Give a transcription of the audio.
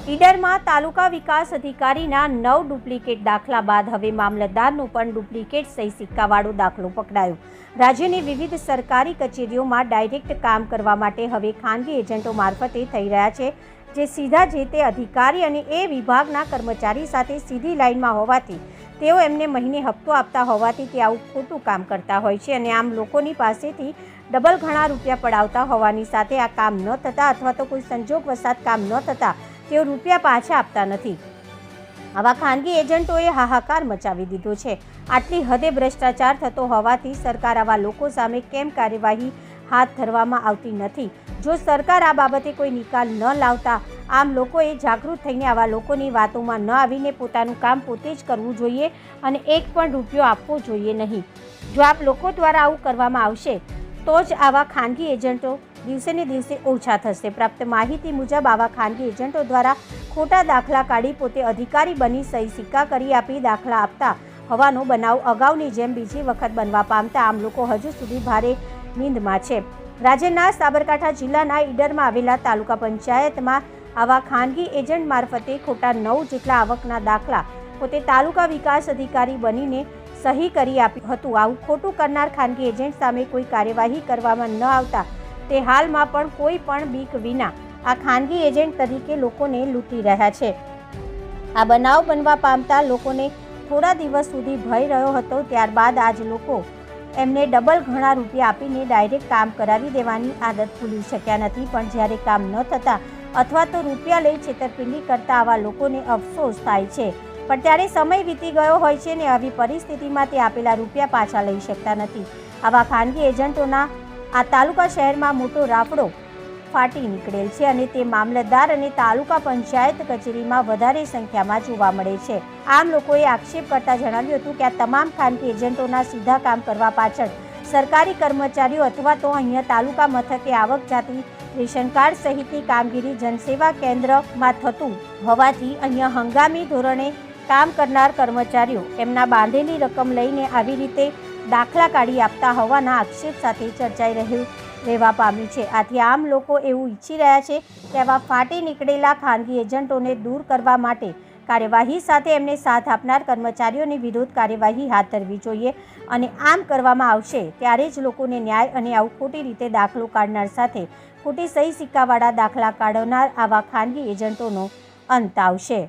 ઈડરમાં તાલુકા વિકાસ અધિકારીના 9 ડુપ્લિકેટ દાખલા બાદ હવે મામલતદારનું પણ ડુપ્લિકેટ સહી સિક્કાવાળો દાખલો પકડાયો। રાજ્યની વિવિધ સરકારી કચેરીઓમાં ડાયરેક્ટ કામ કરવા માટે હવે ખાનગી એજન્ટો મારફતે થઈ રહ્યા છે, જે સીધા જે તે અધિકારી અને એ વિભાગના કર્મચારી સાથે સીધી લાઇનમાં હોવાથી તેઓ એમને મહિને હપ્તો આપતા હોવાથી તે આવું ખોટું કામ કરતા હોય છે અને આમ લોકોની પાસેથી ડબલ ઘણા રૂપિયા પડાવતા હોવાની સાથે આ કામ ન થતાં અથવા તો કોઈ સંજોગવશાત કામ ન થતાં તેઓ રૂપિયા પાછા આપતા નથી। આવા ખાનગી એજન્ટોએ હાહાકાર મચાવી દીધો છે। આટલી હદે ભ્રષ્ટાચાર થતો હોવાથી સરકાર આવા લોકો સામે કેમ કાર્યવાહી હાથ ધરવામાં આવતી નથી? જો સરકાર આ બાબતે કોઈ નિકાલ ન લાવતા આમ લોકોએ જાગૃત થઈને આવા લોકોની વાતોમાં ન આવીને પોતાનું કામ પોતે જ કરવું જોઈએ અને એક પણ રૂપિયો આપવો જોઈએ નહીં। જો આપ લોકો દ્વારા આવું કરવામાં આવશે તો જ આવા ખાનગી એજન્ટો દિવસે ને દિવસે ઓછા થશે। પ્રાપ્ત માહિતી મુજબ આવા ખાનગી એજન્ટો દ્વારા ખોટા દાખલા કાઢી પોતે અધિકારી બની સહી સિક્કા કરી આપી દાખલા આપતા હોવાનો બનાવ અગાઉની જેમ બીજી વખત બનવા પામતા આમ લોકો હજુ સુધી ભારે નીંદમાં છે। રાજ્યના સાબરકાંઠા જિલ્લાના ઈડરમાં આવેલા તાલુકા પંચાયતમાં આવા ખાનગી એજન્ટ મારફતે ખોટા 9 જેટલા આવકના દાખલા પોતે તાલુકા વિકાસ અધિકારી બનીને સહી કરી આપ્યું હતું। આવું ખોટું કરનાર ખાનગી એજન્ટ સામે કોઈ કાર્યવાહી કરવામાં ન આવતા તે હાલમાં પણ કોઈ પણ બીક વિના આ ખાનગી એજન્ટ તરીકે લોકોને લૂંટી રહ્યા છે। આ બનાવ બનવા પામતા લોકોને થોડા દિવસ સુધી ભય રહ્યો હતો, ત્યારબાદ આજ લોકો એમને ડબલ ઘણા રૂપિયા આપીને ડાયરેક્ટ કામ કરાવી દેવાની આદત ભૂલી શક્યા નથી। પણ જ્યારે કામ ન થતા અથવા તો રૂપિયા લઈ છેતરપિંડી કરતા આવા લોકોને અફસોસ થાય છે, પણ ત્યારે સમય વીતી ગયો હોય છે ને આવી પરિસ્થિતિમાં તે આપેલા રૂપિયા પાછા લઈ શકતા નથી। આવા ખાનગી એજન્ટોના આ તાલુકા શહેરમાં મોટો રાફડો ફાટી નીકળેલ છે અને તે મામલતદાર અને તાલુકા પંચાયત કચેરીમાં વધારે સંખ્યામાં જોવા મળે છે। આમ લોકોએ આક્ષેપ કરતા જણાવ્યું હતું કે આ તમામ ખાનગી એજન્ટોના સીધા કામ કરવા પાછળ સરકારી કર્મચારીઓ અથવા તો અહીંયા તાલુકા મથકે આવક જાતિ રેશન કાર્ડ સહિતની કામગીરી જનસેવા કેન્દ્રમાં થતું હોવાથી અહીંયા હંગામી ધોરણે કામ કરનાર કર્મચારીઓ એમના બાંધેલી રકમ લઈને આવી રીતે દાખલા કાઢી આપતા હોવાના આક્ષેપ સાથે ચર્ચાઈ રહેવા પામ્યું છે। આથી આમ લોકો એવું ઈચ્છી રહ્યા છે કે આવા ફાટી નીકળેલા ખાનગી એજન્ટોને દૂર કરવા માટે કાર્યવાહી સાથે એમને સાથ આપનાર કર્મચારીઓની વિરુદ્ધ કાર્યવાહી હાથ ધરવી જોઈએ અને આમ કરવામાં આવશે ત્યારે જ લોકોને ન્યાય અને આવું ખોટી રીતે દાખલો કાઢનાર સાથે ખોટી સહી સિક્કાવાળા દાખલા કાઢનાર આવા ખાનગી એજન્ટોનો અંત આવશે।